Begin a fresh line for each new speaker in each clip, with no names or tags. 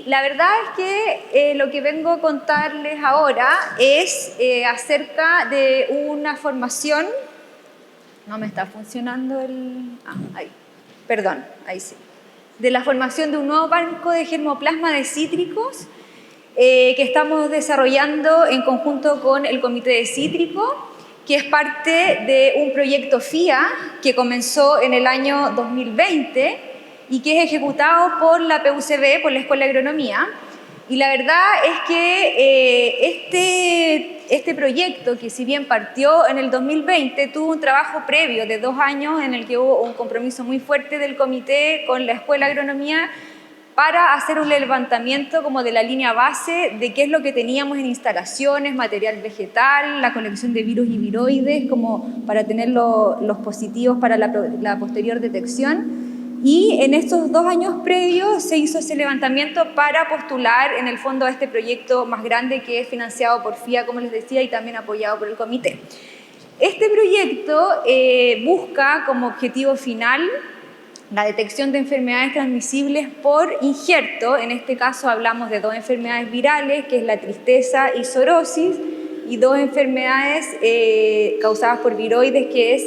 Y la verdad es que lo que vengo a contarles ahora es acerca de una formación. No me está funcionando el... ahí. Perdón, ahí sí. De la formación de un nuevo banco de germoplasma de cítricos que estamos desarrollando en conjunto con el Comité de Cítrico, que es parte de un proyecto FIA que comenzó en el año 2020 y que es ejecutado por la PUCB, por la Escuela de Agronomía. Y la verdad es que este proyecto, que si bien partió en el 2020, tuvo un trabajo previo de 2 años en el que hubo un compromiso muy fuerte del comité con la Escuela de Agronomía para hacer un levantamiento como de la línea base de qué es lo que teníamos en instalaciones, material vegetal, la colección de virus y viroides, como para tener los positivos para la posterior detección. Y en estos 2 años previos se hizo ese levantamiento para postular en el fondo a este proyecto más grande que es financiado por FIA, como les decía, y también apoyado por el comité. Este proyecto busca como objetivo final la detección de enfermedades transmisibles por injerto. En este caso hablamos de 2 enfermedades virales, que es la tristeza y zoonosis, y 2 enfermedades causadas por viroides, que es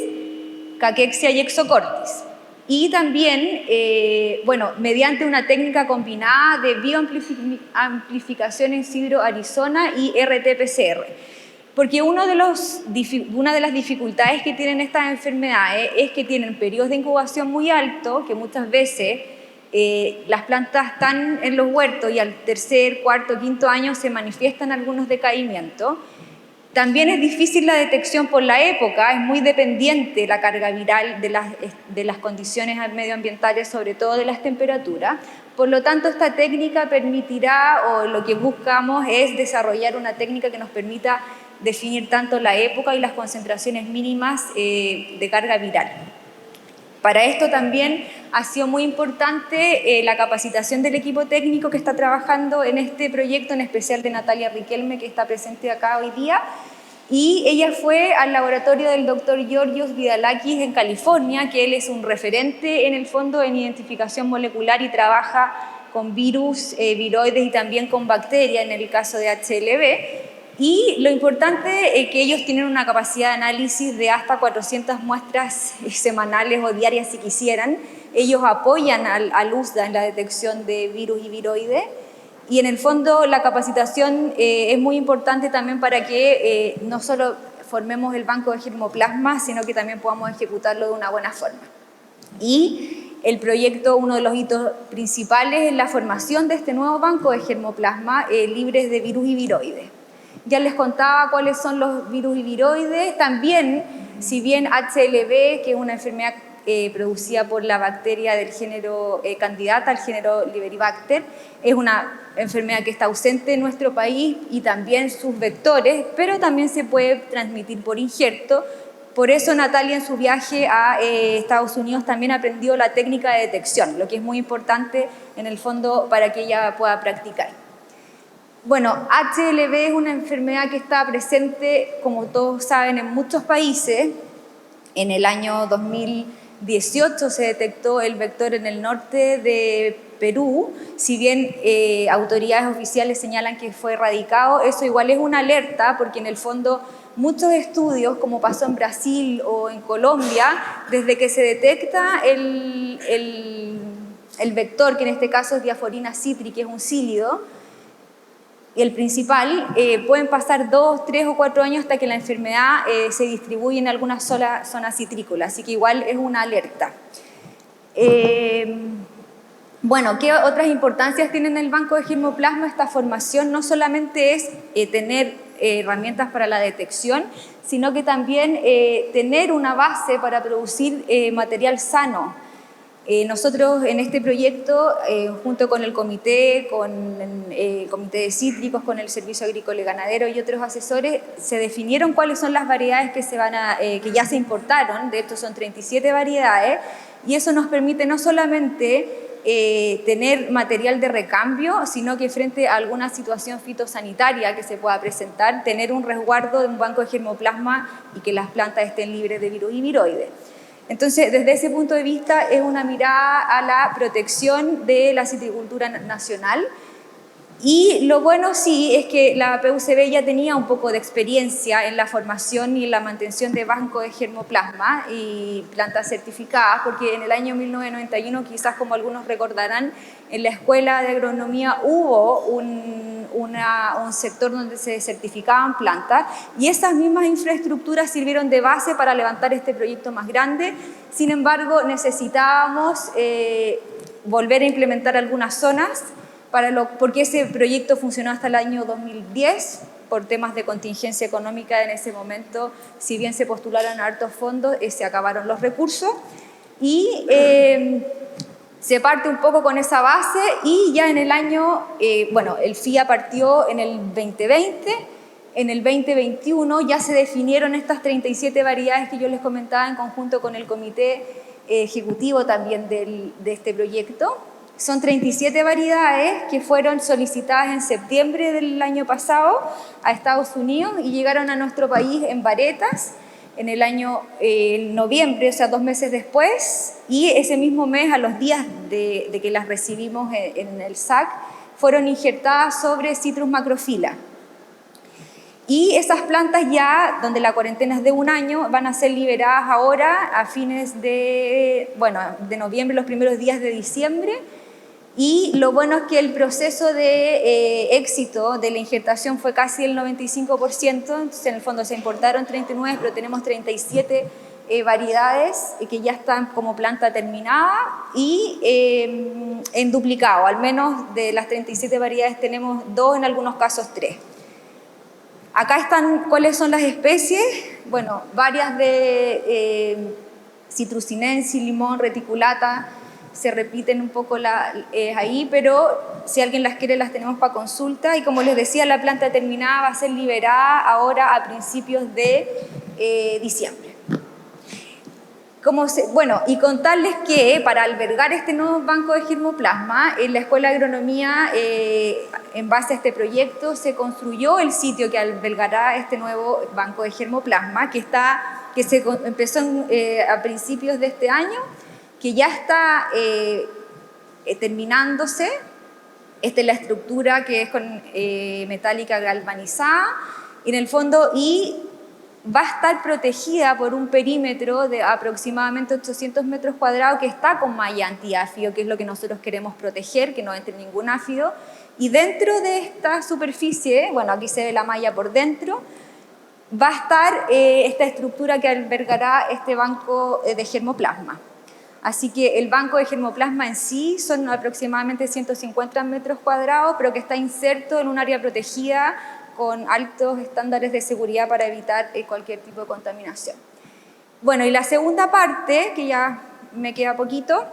caquexia y exocortis. Y también, mediante una técnica combinada de bioamplificación in situ Arizona y RT-PCR. Porque una de las dificultades que tienen estas enfermedades es que tienen periodos de incubación muy altos, que muchas veces las plantas están en los huertos y al 3er, 4º, 5º año se manifiestan algunos decaimientos. También es difícil la detección por la época, es muy dependiente la carga viral de las condiciones medioambientales, sobre todo de las temperaturas. Por lo tanto, esta técnica permitirá, o lo que buscamos es desarrollar una técnica que nos permita definir tanto la época y las concentraciones mínimas de carga viral. Para esto también ha sido muy importante la capacitación del equipo técnico que está trabajando en este proyecto, en especial de Natalia Riquelme, que está presente acá hoy día. Y ella fue al laboratorio del doctor Georgios Vidalakis en California, que él es un referente en el fondo en identificación molecular y trabaja con virus, viroides y también con bacterias en el caso de HLV. Y lo importante es que ellos tienen una capacidad de análisis de hasta 400 muestras semanales o diarias si quisieran. Ellos apoyan al USDA en la detección de virus y viroides. Y en el fondo la capacitación es muy importante también para que no solo formemos el banco de germoplasma, sino que también podamos ejecutarlo de una buena forma. Y el proyecto, uno de los hitos principales es la formación de este nuevo banco de germoplasma libres de virus y viroides. Ya les contaba cuáles son los virus y viroides. También, si bien HLV, que es una enfermedad producida por la bacteria del género candidata al género Liberibacter, es una enfermedad que está ausente en nuestro país y también sus vectores, pero también se puede transmitir por injerto. Por eso Natalia en su viaje a Estados Unidos también aprendió la técnica de detección, lo que es muy importante en el fondo para que ella pueda practicar. Bueno, HLV es una enfermedad que está presente, como todos saben, en muchos países. En el año 2018 se detectó el vector en el norte de Perú. Si bien autoridades oficiales señalan que fue erradicado, eso igual es una alerta, porque en el fondo muchos estudios, como pasó en Brasil o en Colombia, desde que se detecta el vector, que en este caso es Diaforina citri, que es un cílido, y el principal, pueden pasar 2, 3 o 4 años hasta que la enfermedad se distribuye en alguna sola zona citrícola, así que igual es una alerta. Bueno, ¿qué otras importancias tiene en el banco de germoplasma? Esta formación no solamente es tener herramientas para la detección, sino que también tener una base para producir material sano. Nosotros en este proyecto, junto con el comité, con el comité de cítricos, con el Servicio Agrícola y Ganadero y otros asesores, se definieron cuáles son las variedades que ya se importaron. De hecho son 37 variedades, y eso nos permite no solamente tener material de recambio, sino que frente a alguna situación fitosanitaria que se pueda presentar, tener un resguardo de un banco de germoplasma y que las plantas estén libres de virus y viroides. Entonces, desde ese punto de vista, es una mirada a la protección de la citricultura nacional. Y lo bueno sí es que la PUCB ya tenía un poco de experiencia en la formación y la mantención de bancos de germoplasma y plantas certificadas, porque en el año 1991, quizás como algunos recordarán, en la Escuela de Agronomía hubo un sector donde se certificaban plantas y esas mismas infraestructuras sirvieron de base para levantar este proyecto más grande. Sin embargo, necesitábamos volver a implementar algunas zonas, porque ese proyecto funcionó hasta el año 2010, por temas de contingencia económica en ese momento, si bien se postularon hartos fondos, se acabaron los recursos y se parte un poco con esa base y ya en el año, bueno, el FIA partió en el 2020, en el 2021 ya se definieron estas 37 variedades que yo les comentaba en conjunto con el comité ejecutivo también de este proyecto. Son 37 variedades que fueron solicitadas en septiembre del año pasado a Estados Unidos y llegaron a nuestro país en varetas en el año noviembre, o sea, 2 meses después, y ese mismo mes, a los días de que las recibimos en el SAC, fueron injertadas sobre Citrus macrophylla. Y esas plantas ya, donde la cuarentena es de 1 año, van a ser liberadas ahora a fines de noviembre, los primeros días de diciembre. Y lo bueno es que el proceso de éxito de la injertación fue casi el 95%, entonces en el fondo se importaron 39, pero tenemos 37 variedades que ya están como planta terminada y en duplicado, al menos de las 37 variedades tenemos 2, en algunos casos 3. Acá están cuáles son las especies, bueno, varias de Citrusinensis, limón, reticulata, se repiten un poco ahí, pero si alguien las quiere las tenemos para consulta y como les decía, la planta terminada va a ser liberada ahora a principios de diciembre. Y contarles que para albergar este nuevo banco de germoplasma, en la Escuela de Agronomía, en base a este proyecto, se construyó el sitio que albergará este nuevo banco de germoplasma, que se empezó a principios de este año, que ya está terminándose. Esta es la estructura que es con metálica galvanizada, en el fondo, y va a estar protegida por un perímetro de aproximadamente 800 metros cuadrados que está con malla antiáfido, que es lo que nosotros queremos proteger, que no entre ningún áfido. Y dentro de esta superficie, bueno, aquí se ve la malla por dentro, va a estar esta estructura que albergará este banco de germoplasma. Así que el banco de germoplasma en sí son aproximadamente 150 metros cuadrados, pero que está inserto en un área protegida con altos estándares de seguridad para evitar cualquier tipo de contaminación. Bueno, y la segunda parte, que ya me queda poquito,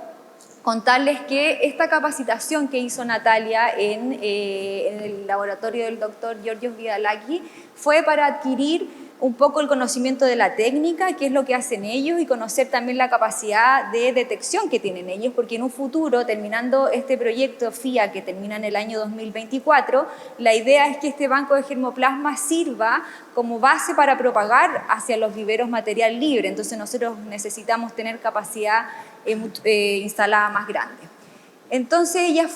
contarles que esta capacitación que hizo Natalia en el laboratorio del doctor Georgios Vidalaki fue para adquirir un poco el conocimiento de la técnica, qué es lo que hacen ellos y conocer también la capacidad de detección que tienen ellos, porque en un futuro, terminando este proyecto FIA que termina en el año 2024, la idea es que este banco de germoplasma sirva como base para propagar hacia los viveros material libre, entonces nosotros necesitamos tener capacidad instalada más grande. Entonces ella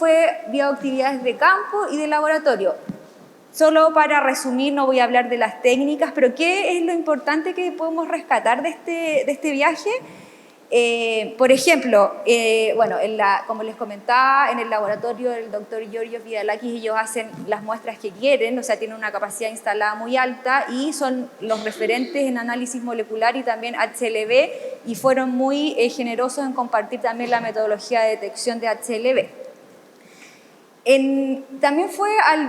vio actividades de campo y de laboratorio. Solo para resumir, no voy a hablar de las técnicas, pero ¿qué es lo importante que podemos rescatar de este viaje? Por ejemplo, como les comentaba, en el laboratorio del doctor Georgios Vidalaki ellos hacen las muestras que quieren, o sea, tienen una capacidad instalada muy alta y son los referentes en análisis molecular y también HLV y fueron muy generosos en compartir también la metodología de detección de HLV. También fue al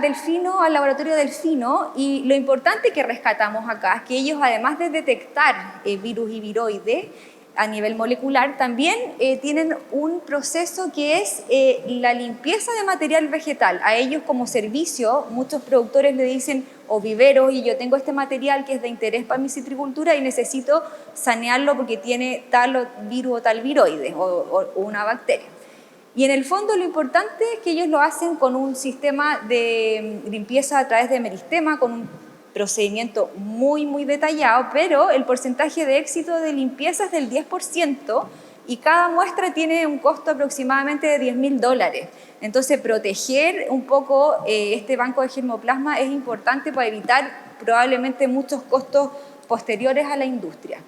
laboratorio Delfino, y lo importante que rescatamos acá es que ellos, además de detectar virus y viroides a nivel molecular, también tienen un proceso que es la limpieza de material vegetal. A ellos como servicio, muchos productores le dicen, o viveros, y yo tengo este material que es de interés para mi citricultura y necesito sanearlo porque tiene tal virus o tal viroide o una bacteria. Y en el fondo lo importante es que ellos lo hacen con un sistema de limpieza a través de meristema, con un procedimiento muy, muy detallado, pero el porcentaje de éxito de limpieza es del 10%, y cada muestra tiene un costo aproximadamente de $10.000. Entonces, proteger un poco este banco de germoplasma es importante para evitar probablemente muchos costos posteriores a la industria.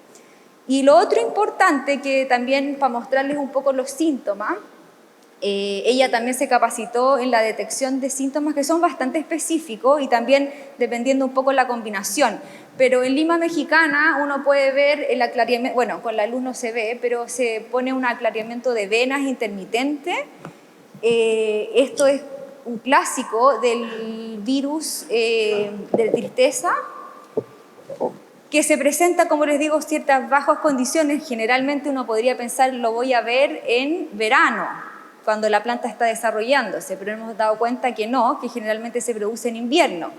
Y lo otro importante, que también para mostrarles un poco los síntomas, ella también se capacitó en la detección de síntomas que son bastante específicos y también dependiendo un poco la combinación. Pero en Lima Mexicana uno puede ver el aclaramiento, bueno, con la luz no se ve, pero se pone un aclaramiento de venas intermitente. Esto es un clásico del virus de tristeza, que se presenta, como les digo, ciertas bajas condiciones. Generalmente uno podría pensar, lo voy a ver en verano, cuando la planta está desarrollándose, pero hemos dado cuenta que no, que generalmente se produce en invierno.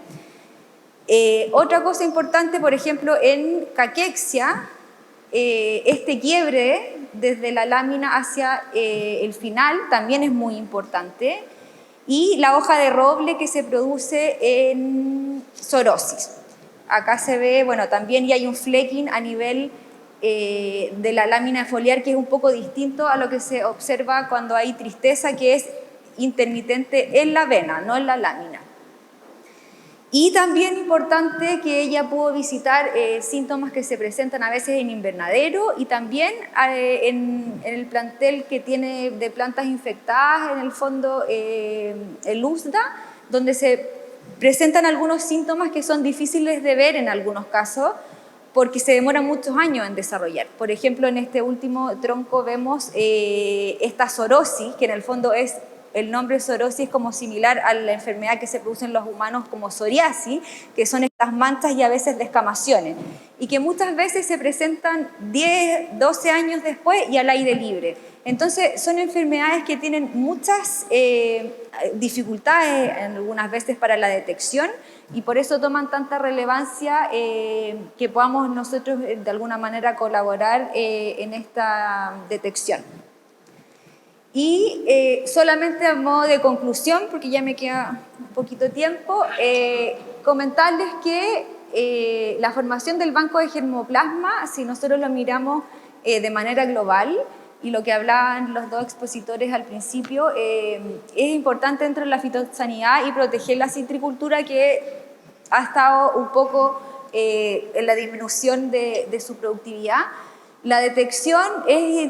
Otra cosa importante, por ejemplo, en caquexia, este quiebre desde la lámina hacia el final también es muy importante, y la hoja de roble que se produce en sorosis. Acá se ve, bueno, también ya hay un flecking a nivel de la lámina foliar, que es un poco distinto a lo que se observa cuando hay tristeza, que es intermitente en la vena, no en la lámina. Y también importante que ella pudo visitar síntomas que se presentan a veces en invernadero y también en el plantel que tiene de plantas infectadas, en el fondo el USDA, donde se presentan algunos síntomas que son difíciles de ver en algunos casos porque se demoran muchos años en desarrollar. Por ejemplo, en este último tronco vemos esta sorosis, que en el fondo es, el nombre sorosis es como similar a la enfermedad que se produce en los humanos como psoriasis, que son estas manchas y a veces descamaciones, y que muchas veces se presentan 10, 12 años después y al aire libre. Entonces, son enfermedades que tienen muchas dificultades algunas veces para la detección, y por eso toman tanta relevancia que podamos nosotros de alguna manera colaborar en esta detección. Y solamente a modo de conclusión, porque ya me queda un poquito tiempo, comentarles que la formación del banco de germoplasma, si nosotros lo miramos de manera global, y lo que hablaban los dos expositores al principio, es importante dentro de la fitosanidad y proteger la citricultura, que ha estado un poco en la disminución de su productividad. La detección es,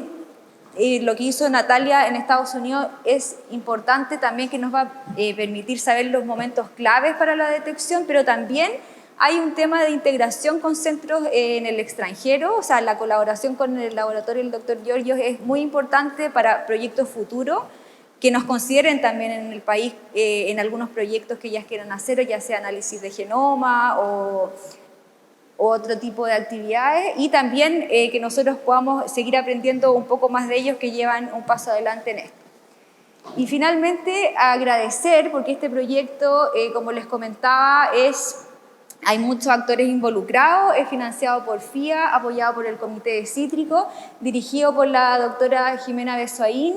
lo que hizo Natalia en Estados Unidos es importante también, que nos va a permitir saber los momentos claves para la detección, pero también hay un tema de integración con centros en el extranjero, o sea, la colaboración con el laboratorio del Dr. Giorgio es muy importante para proyectos futuros, que nos consideren también en el país en algunos proyectos que ellas quieran hacer, ya sea análisis de genoma o otro tipo de actividades, y también que nosotros podamos seguir aprendiendo un poco más de ellos, que llevan un paso adelante en esto. Y finalmente agradecer, porque este proyecto, como les comentaba, hay muchos actores involucrados, es financiado por FIA, apoyado por el Comité de Cítrico, dirigido por la doctora Jimena Besoaín,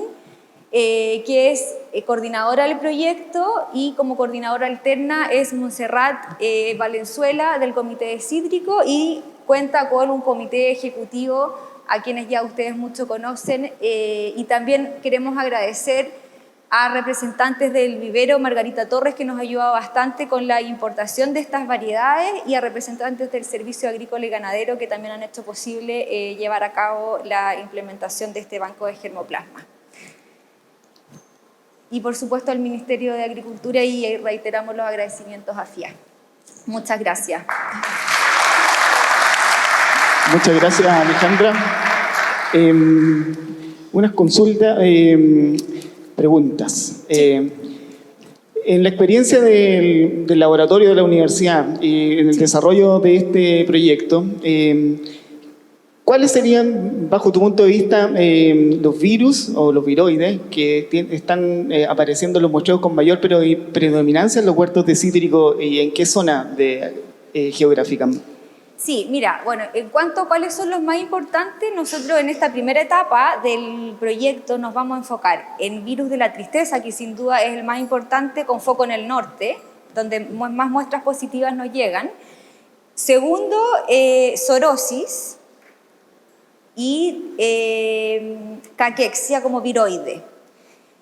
que es coordinadora del proyecto, y como coordinadora alterna es Montserrat Valenzuela del Comité de Cítrico, y cuenta con un comité ejecutivo a quienes ya ustedes mucho conocen, y también queremos agradecer a representantes del vivero Margarita Torres, que nos ha ayudado bastante con la importación de estas variedades, y a representantes del Servicio Agrícola y Ganadero, que también han hecho posible llevar a cabo la implementación de este banco de germoplasma. Y por supuesto al Ministerio de Agricultura, y reiteramos los agradecimientos a FIA. Muchas gracias.
Muchas gracias, Alejandra. Unas consultas, preguntas. En la experiencia del laboratorio de la universidad y en el desarrollo de este proyecto, ¿cuáles serían, bajo tu punto de vista, los virus o los viroides que están apareciendo en los muestreos con mayor predominancia en los huertos de cítrico, y en qué zona geográfica?
Sí, mira, bueno, en cuanto a cuáles son los más importantes, nosotros en esta primera etapa del proyecto nos vamos a enfocar en virus de la tristeza, que sin duda es el más importante, con foco en el norte, donde más muestras positivas nos llegan. Segundo, sorosis. y caquexia como viroide.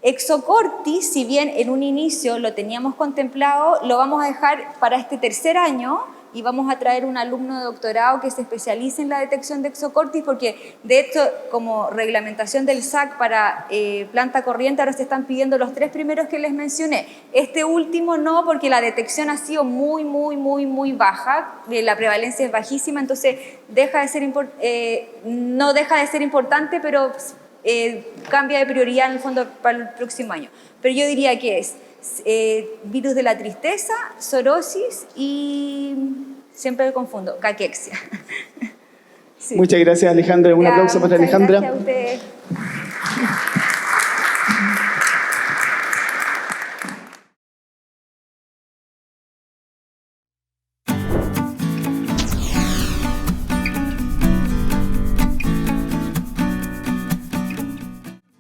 Exocortis, si bien en un inicio lo teníamos contemplado, lo vamos a dejar para este tercer año y vamos a traer un alumno de doctorado que se especialice en la detección de exocortis, porque de hecho, como reglamentación del SAC para planta corriente, ahora se están pidiendo los 3 primeros que les mencioné. Este último no, porque la detección ha sido muy baja, la prevalencia es bajísima, entonces deja de ser no deja de ser importante, pero cambia de prioridad en el fondo para el próximo año. Pero yo diría que es virus de la tristeza, zoonosis y, siempre me confundo, caquexia.
Sí. Muchas gracias, Alejandra. Un aplauso para Alejandra.
Gracias a ustedes.